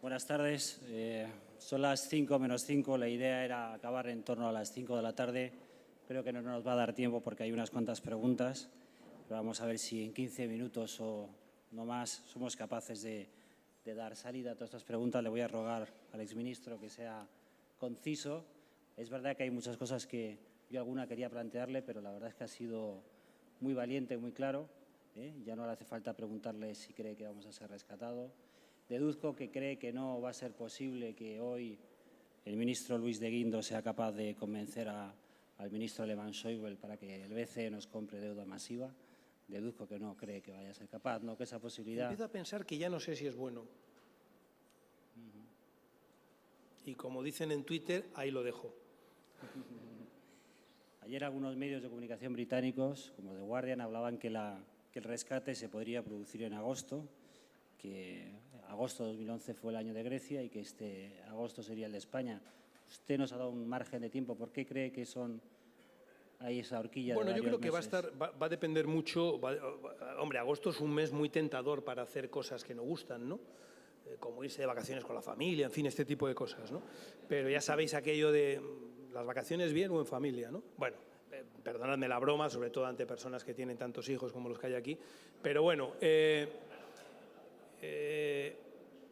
Buenas tardes. Son las 5 menos 5. La idea era acabar en torno a las 5 de la tarde. Creo que no nos va a dar tiempo porque hay unas cuantas preguntas. Pero vamos a ver si en 15 minutos o no más somos capaces de dar salida a todas estas preguntas. Le voy a rogar al exministro que sea conciso. Es verdad que hay muchas cosas que yo alguna quería plantearle, pero la verdad es que ha sido muy valiente, muy claro. Ya no le hace falta preguntarle si cree que vamos a ser rescatados. Deduzco que cree que no va a ser posible que hoy el ministro Luis de Guindos sea capaz de convencer al ministro alemán Schäuble para que el BCE nos compre deuda masiva. Deduzco que no cree que vaya a ser capaz, no que esa posibilidad… Empiezo a pensar que ya no sé si es bueno. Y como dicen en Twitter, ahí lo dejo. Ayer algunos medios de comunicación británicos, como The Guardian, hablaban que el rescate se podría producir en agosto, que agosto de 2011 fue el año de Grecia y que este agosto sería el de España. Usted nos ha dado un margen de tiempo. ¿Por qué cree que son ahí esa horquilla? Bueno, de yo creo que meses? va a depender mucho. Hombre, agosto es un mes muy tentador para hacer cosas que no gustan, ¿no? Como irse de vacaciones con la familia, en fin, este tipo de cosas, ¿no? Pero ya sabéis aquello de las vacaciones bien o en familia, ¿no? Bueno, perdonadme la broma, sobre todo ante personas que tienen tantos hijos como los que hay aquí, pero bueno…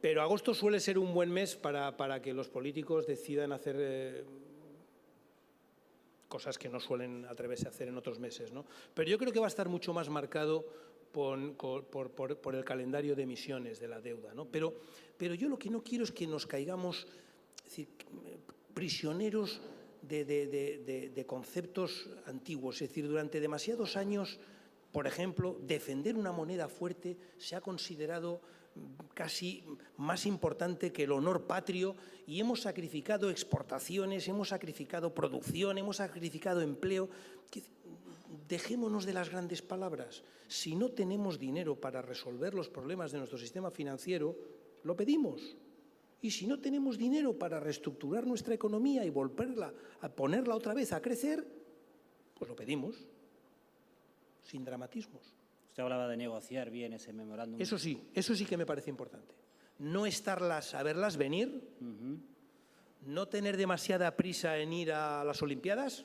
pero agosto suele ser un buen mes para que los políticos decidan hacer cosas que no suelen atreverse a hacer en otros meses, ¿no? Pero yo creo que va a estar mucho más marcado por el calendario de emisiones de la deuda, ¿no? Pero yo lo que no quiero es que nos caigamos, es decir, prisioneros de conceptos antiguos. Es decir, durante demasiados años, por ejemplo, defender una moneda fuerte se ha considerado casi más importante que el honor patrio y hemos sacrificado exportaciones, hemos sacrificado producción, hemos sacrificado empleo. Dejémonos de las grandes palabras. Si no tenemos dinero para resolver los problemas de nuestro sistema financiero, lo pedimos. Y si no tenemos dinero para reestructurar nuestra economía y volverla a ponerla otra vez a crecer, pues lo pedimos, sin dramatismos. Usted hablaba de negociar bien ese memorándum. Eso sí que me parece importante. No saberlas venir, no tener demasiada prisa en ir a las Olimpiadas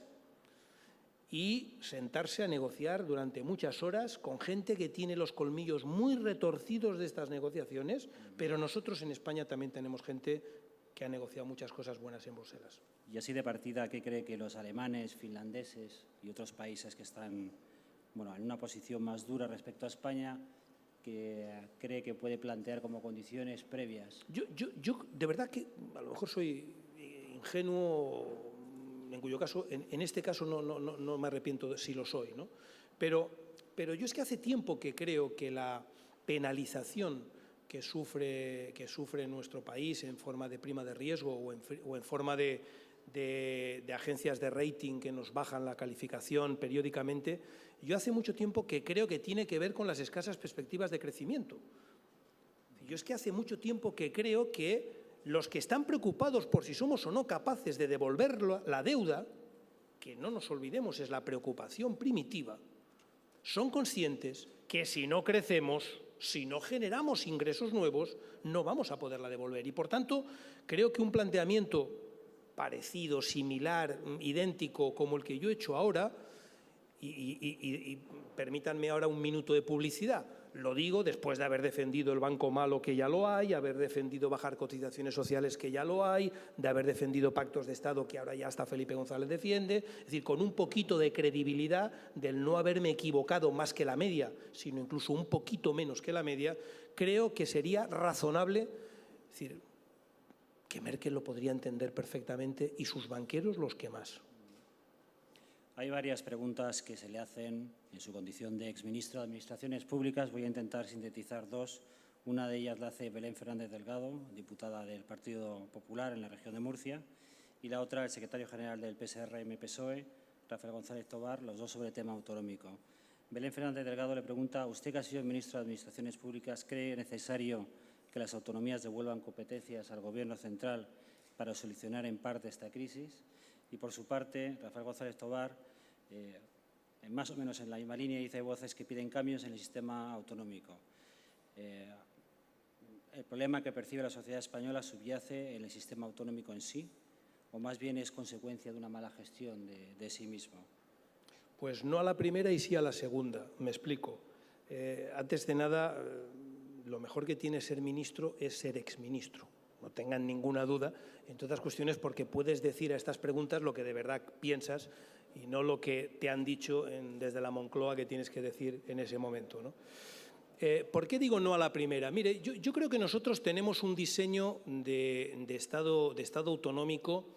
y sentarse a negociar durante muchas horas con gente que tiene los colmillos muy retorcidos de estas negociaciones, pero nosotros en España también tenemos gente que ha negociado muchas cosas buenas en Bruselas. Y así de partida, ¿qué cree que los alemanes, finlandeses y otros países que están en una posición más dura respecto a España, que cree que puede plantear como condiciones previas? Yo de verdad que a lo mejor soy ingenuo, en cuyo caso, en este caso no me arrepiento si lo soy, ¿no? Pero yo es que hace tiempo que creo que la penalización que sufre nuestro país en forma de prima de riesgo o en forma de agencias de rating que nos bajan la calificación periódicamente, yo hace mucho tiempo que creo que tiene que ver con las escasas perspectivas de crecimiento. Yo es que hace mucho tiempo que creo que los que están preocupados por si somos o no capaces de devolver la deuda, que no nos olvidemos es la preocupación primitiva, son conscientes que si no crecemos, si no generamos ingresos nuevos, no vamos a poderla devolver. Y por tanto, creo que un planteamiento parecido, similar, idéntico como el que yo he hecho ahora, y permítanme ahora un minuto de publicidad. Lo digo después de haber defendido el banco malo, que ya lo hay, haber defendido bajar cotizaciones sociales, que ya lo hay, de haber defendido pactos de Estado, que ahora ya hasta Felipe González defiende. Es decir, con un poquito de credibilidad del no haberme equivocado más que la media, sino incluso un poquito menos que la media, creo que sería razonable, es decir, que Merkel lo podría entender perfectamente y sus banqueros los que más. Hay varias preguntas que se le hacen en su condición de exministro de Administraciones Públicas. Voy a intentar sintetizar dos. Una de ellas la hace Belén Fernández Delgado, diputada del Partido Popular en la región de Murcia, y la otra el secretario general del PSRM-PSOE, Rafael González Tobar, los dos sobre el tema autonómico. Belén Fernández Delgado le pregunta: ¿usted, que ha sido ministro de Administraciones Públicas, cree necesario que las autonomías devuelvan competencias al Gobierno central para solucionar en parte esta crisis? Y por su parte, Rafael González Tobar, más o menos en la misma línea, dice: hay voces que piden cambios en el sistema autonómico. ¿el problema que percibe la sociedad española subyace en el sistema autonómico en sí o más bien es consecuencia de una mala gestión de sí mismo? Pues no a la primera y sí a la segunda. Me explico. Antes de nada, lo mejor que tiene ser ministro es ser exministro. No tengan ninguna duda, entre otras cuestiones porque puedes decir a estas preguntas lo que de verdad piensas y no lo que te han dicho desde la Moncloa que tienes que decir en ese momento, ¿no? ¿Por qué digo no a la primera? Mire, yo creo que nosotros tenemos un diseño de Estado autonómico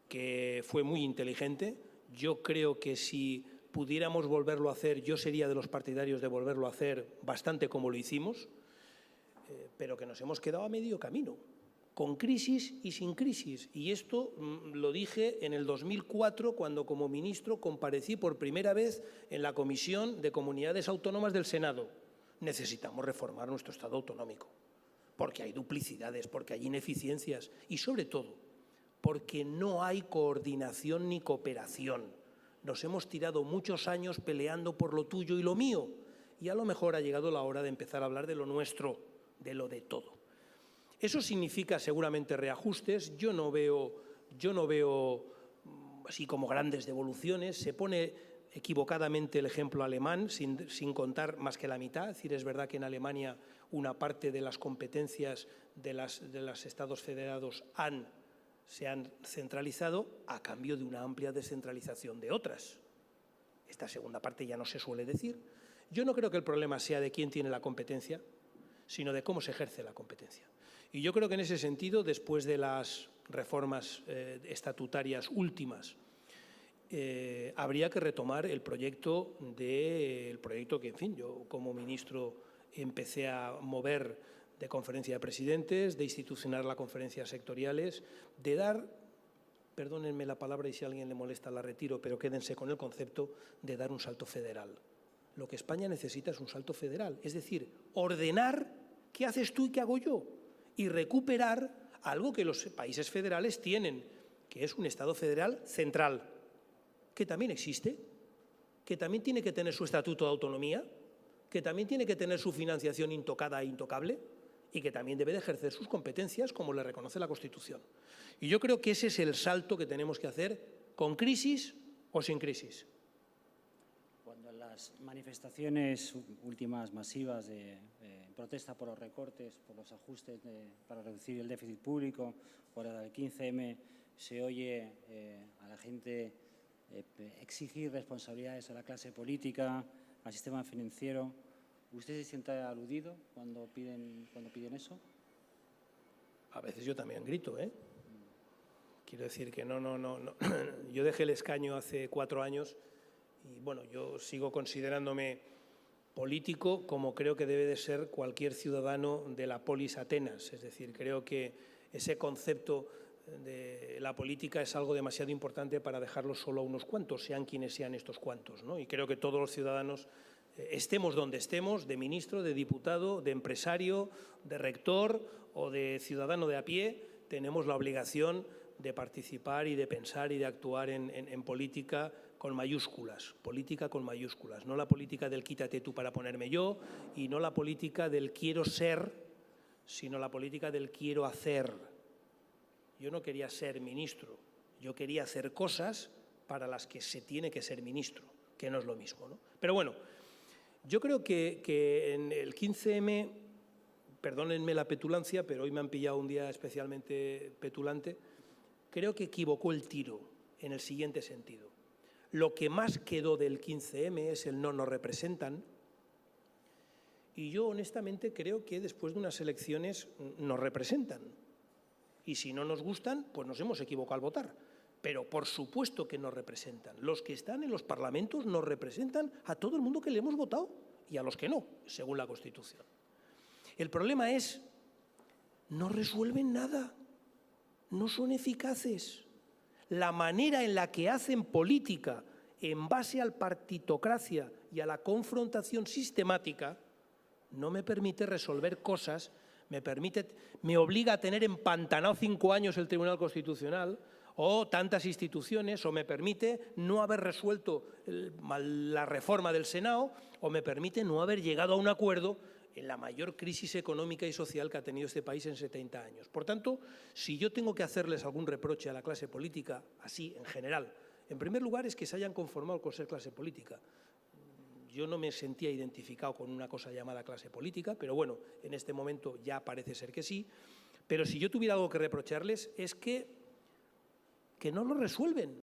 que fue muy inteligente. Yo creo que si pudiéramos volverlo a hacer, yo sería de los partidarios de volverlo a hacer bastante como lo hicimos, pero que nos hemos quedado a medio camino, con crisis y sin crisis. Y esto lo dije en el 2004, cuando como ministro comparecí por primera vez en la Comisión de Comunidades Autónomas del Senado. Necesitamos reformar nuestro Estado autonómico, porque hay duplicidades, porque hay ineficiencias y, sobre todo, porque no hay coordinación ni cooperación. Nos hemos tirado muchos años peleando por lo tuyo y lo mío, y a lo mejor ha llegado la hora de empezar a hablar de lo nuestro, de lo de todo. Eso significa seguramente reajustes. Yo no veo así como grandes devoluciones. Se pone equivocadamente el ejemplo alemán, sin contar más que la mitad. Es decir, es verdad que en Alemania una parte de las competencias de los estados federados se han centralizado a cambio de una amplia descentralización de otras. Esta segunda parte ya no se suele decir. Yo no creo que el problema sea de quién tiene la competencia, sino de cómo se ejerce la competencia. Y yo creo que en ese sentido, después de las reformas estatutarias últimas, habría que retomar el proyecto que, en fin, yo como ministro empecé a mover de conferencia de presidentes, de institucionar las conferencias sectoriales, de dar, perdónenme la palabra y si a alguien le molesta la retiro, pero quédense con el concepto de dar un salto federal. Lo que España necesita es un salto federal, es decir, ordenar qué haces tú y qué hago yo, y recuperar algo que los países federales tienen, que es un Estado federal central, que también existe, que también tiene que tener su estatuto de autonomía, que también tiene que tener su financiación intocada e intocable y que también debe de ejercer sus competencias como le reconoce la Constitución. Y yo creo que ese es el salto que tenemos que hacer con crisis o sin crisis. Cuando en las manifestaciones últimas masivas de protesta por los recortes, por los ajustes para reducir el déficit público, por el 15M, se oye a la gente exigir responsabilidades a la clase política, al sistema financiero. ¿Usted se siente aludido cuando piden eso? A veces yo también grito, ¿eh? Quiero decir que no. Yo dejé el escaño hace 4 años y, bueno, yo sigo considerándome político como creo que debe de ser cualquier ciudadano de la polis Atenas. Es decir, creo que ese concepto de la política es algo demasiado importante para dejarlo solo a unos cuantos, sean quienes sean estos cuantos, ¿no? Y creo que todos los ciudadanos, estemos donde estemos, de ministro, de diputado, de empresario, de rector o de ciudadano de a pie, tenemos la obligación de participar y de pensar y de actuar en política con mayúsculas, no la política del quítate tú para ponerme yo y no la política del quiero ser, sino la política del quiero hacer. Yo no quería ser ministro, yo quería hacer cosas para las que se tiene que ser ministro, que no es lo mismo, ¿no? Pero bueno, yo creo que en el 15M, perdónenme la petulancia, pero hoy me han pillado un día especialmente petulante, creo que equivocó el tiro en el siguiente sentido. Lo que más quedó del 15M es el no nos representan, y yo honestamente creo que después de unas elecciones nos representan. Y si no nos gustan, pues nos hemos equivocado al votar. Pero por supuesto que nos representan. Los que están en los parlamentos nos representan a todo el mundo que le hemos votado y a los que no, según la Constitución. El problema es, no resuelven nada, no son eficaces. La manera en la que hacen política en base a la partitocracia y a la confrontación sistemática no me permite resolver cosas. Me obliga a tener empantanado 5 años el Tribunal Constitucional o tantas instituciones, o me permite no haber resuelto la reforma del Senado, o me permite no haber llegado a un acuerdo en la mayor crisis económica y social que ha tenido este país en 70 años. Por tanto, si yo tengo que hacerles algún reproche a la clase política, así en general, en primer lugar es que se hayan conformado con ser clase política. Yo no me sentía identificado con una cosa llamada clase política, pero bueno, en este momento ya parece ser que sí. Pero si yo tuviera algo que reprocharles es que no lo resuelven.